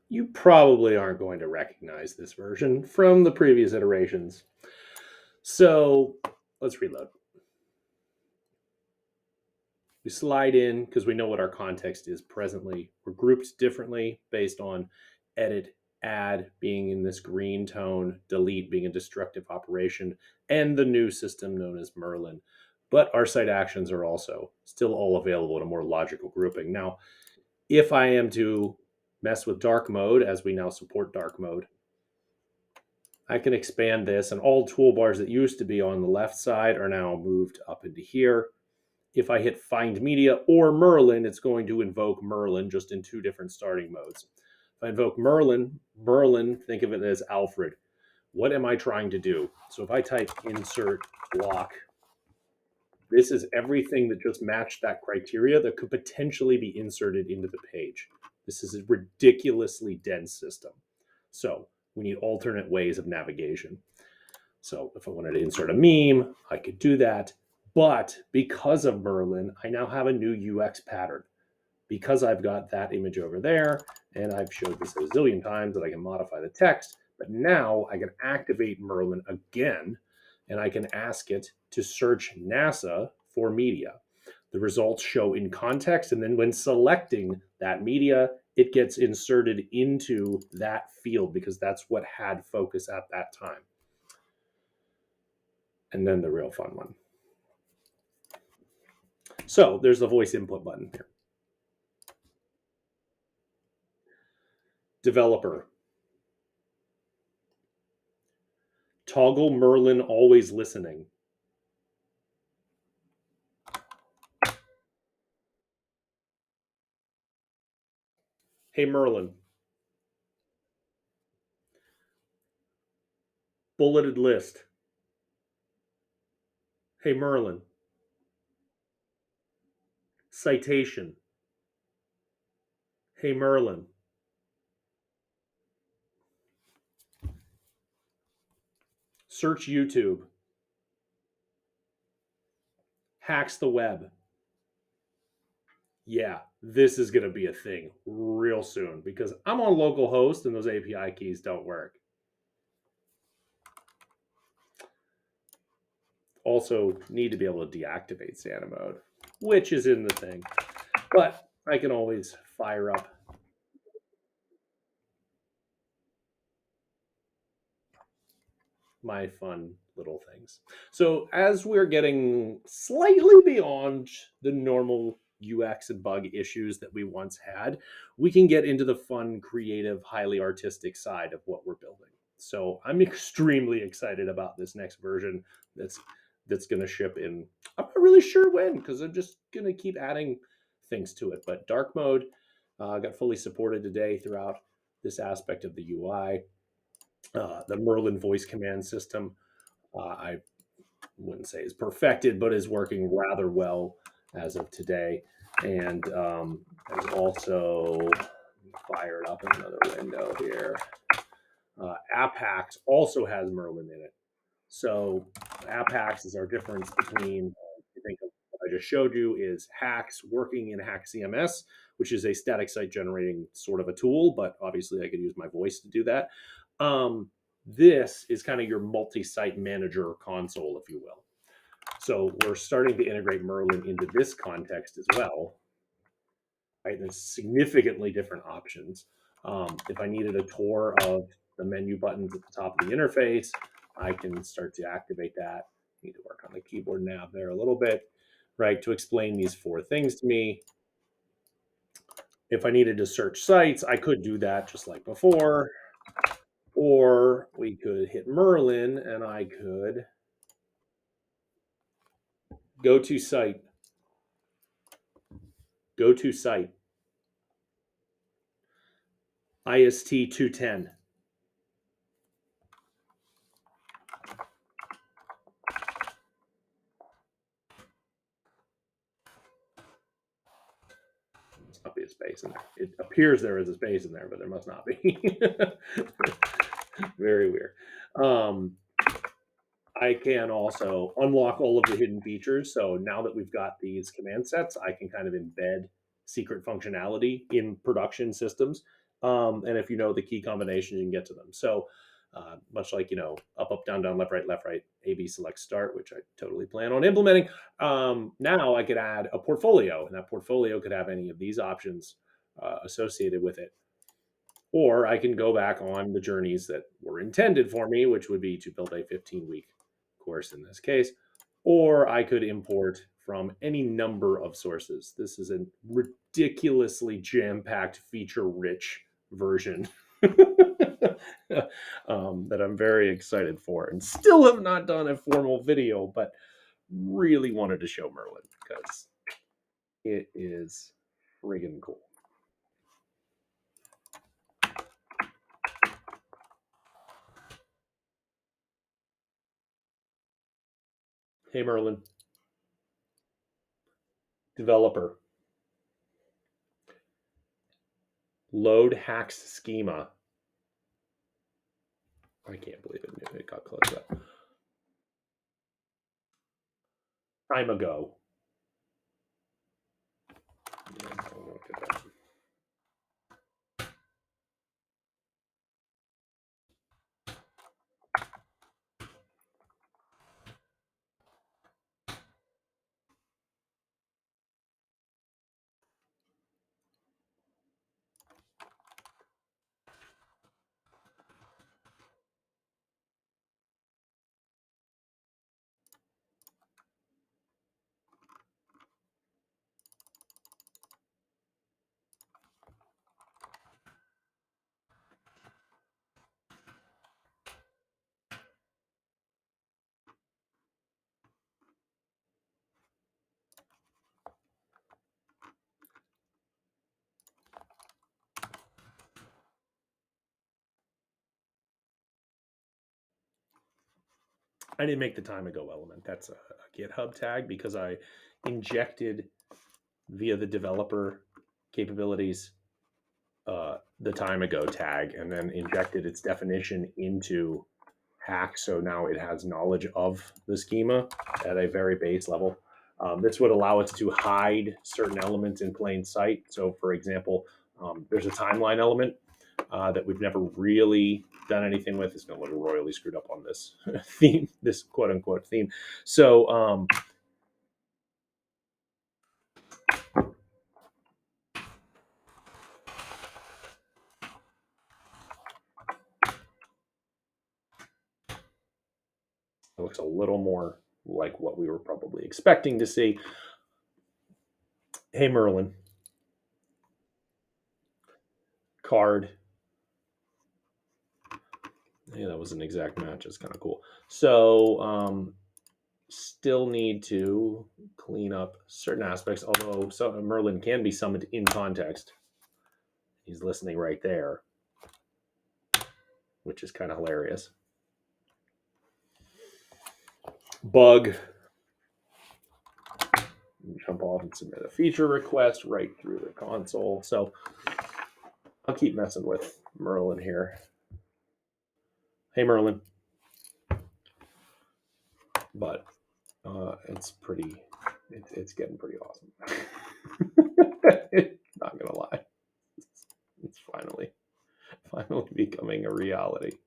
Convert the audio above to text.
You probably aren't going to recognize this version from the previous iterations. So let's reload. We slide in because we know what our context is presently. We're grouped differently based on edit, add being in this green tone, delete being a destructive operation, and the new system known as Merlin. But our site actions are also still all available in a more logical grouping. Now, if I am to mess with dark mode, as we now support dark mode, I can expand this, and all toolbars that used to be on the left side are now moved up into here. If I hit Find Media or Merlin, it's going to invoke Merlin just in two different starting modes. If I invoke Merlin, think of it as Alfred. What am I trying to do? So if I type insert block, this is everything that just matched that criteria that could potentially be inserted into the page. This is a ridiculously dense system. So we need alternate ways of navigation. So if I wanted to insert a meme, I could do that. But because of Merlin, I now have a new UX pattern. Because I've got that image over there, and I've showed this a zillion times that I can modify the text, but now I can activate Merlin again, and I can ask it to search NASA for media. The results show in context, and then when selecting that media, it gets inserted into that field because that's what had focus at that time. And then the real fun one. So there's the voice input button here. Developer. Toggle Merlin always listening. Hey Merlin. Bulleted list. Hey Merlin. Citation. Hey Merlin. Search YouTube. Hacks the web. Yeah, this is going to be a thing real soon because I'm on localhost and those API keys don't work. Also, need to be able to deactivate Santa mode, which is in the thing. But I can always fire up my fun little things. So as we're getting slightly beyond the normal UX and bug issues that we once had, we can get into the fun, creative, highly artistic side of what we're building. So I'm extremely excited about this next version that's going to ship in. I'm not really sure when because I'm just going to keep adding things to it. But dark mode got fully supported today throughout this aspect of the UI. The Merlin voice command system, I wouldn't say is perfected, but is working rather well as of today. And there's also fired up in another window here. HAX also has Merlin in it. So HAX is our difference between, I think what I just showed you is HAX working in HAX CMS, which is a static site generating sort of a tool, but obviously I could use my voice to do that. This is kind of your multi-site manager console, if you will. So we're starting to integrate Merlin into this context as well. Right? There's significantly different options. If I needed a tour of the menu buttons at the top of the interface, I can start to activate that. Need to work on the keyboard nav there a little bit, right? To explain these four things to me. If I needed to search sites, I could do that just like before. Or we could hit Merlin and I could go to site, IST 210. Must not be a space in there. It appears there is a space in there, but there must not be. Very weird. I can also unlock all of the hidden features. So now that we've got these command sets, I can kind of embed secret functionality in production systems And if you know the key combinations, you can get to them. So much like, up, up, down, down, left, right, A, B, select, start, which I totally plan on implementing. Now I could add a portfolio, and that portfolio could have any of these options associated with it. Or I can go back on the journeys that were intended for me, which would be to build a 15-week course in this case. Or I could import from any number of sources. This is a ridiculously jam-packed, feature-rich version that I'm very excited for, and still have not done a formal video, but really wanted to show Merlin because it is friggin' cool. Hey, Merlin, developer, load HAX schema. I can't believe it got closed up. Time ago. I didn't make the time ago element. That's a GitHub tag because I injected via the developer capabilities the time ago tag and then injected its definition into HAX. So now it has knowledge of the schema at a very base level. This would allow us to hide certain elements in plain sight. So, for example, there's a timeline element that we've never really done anything with. It's been a little royally screwed up on this theme, this quote unquote theme. So, it looks a little more like what we were probably expecting to see. Hey, Merlin, card. Yeah, that was an exact match. It's kind of cool. So, still need to clean up certain aspects, although Merlin can be summoned in context. He's listening right there, which is kind of hilarious. Bug. Jump off and submit a feature request right through the console. So I'll keep messing with Merlin here. Hey, Merlin. But it's pretty, it's getting pretty awesome. Not gonna lie. It's finally becoming a reality.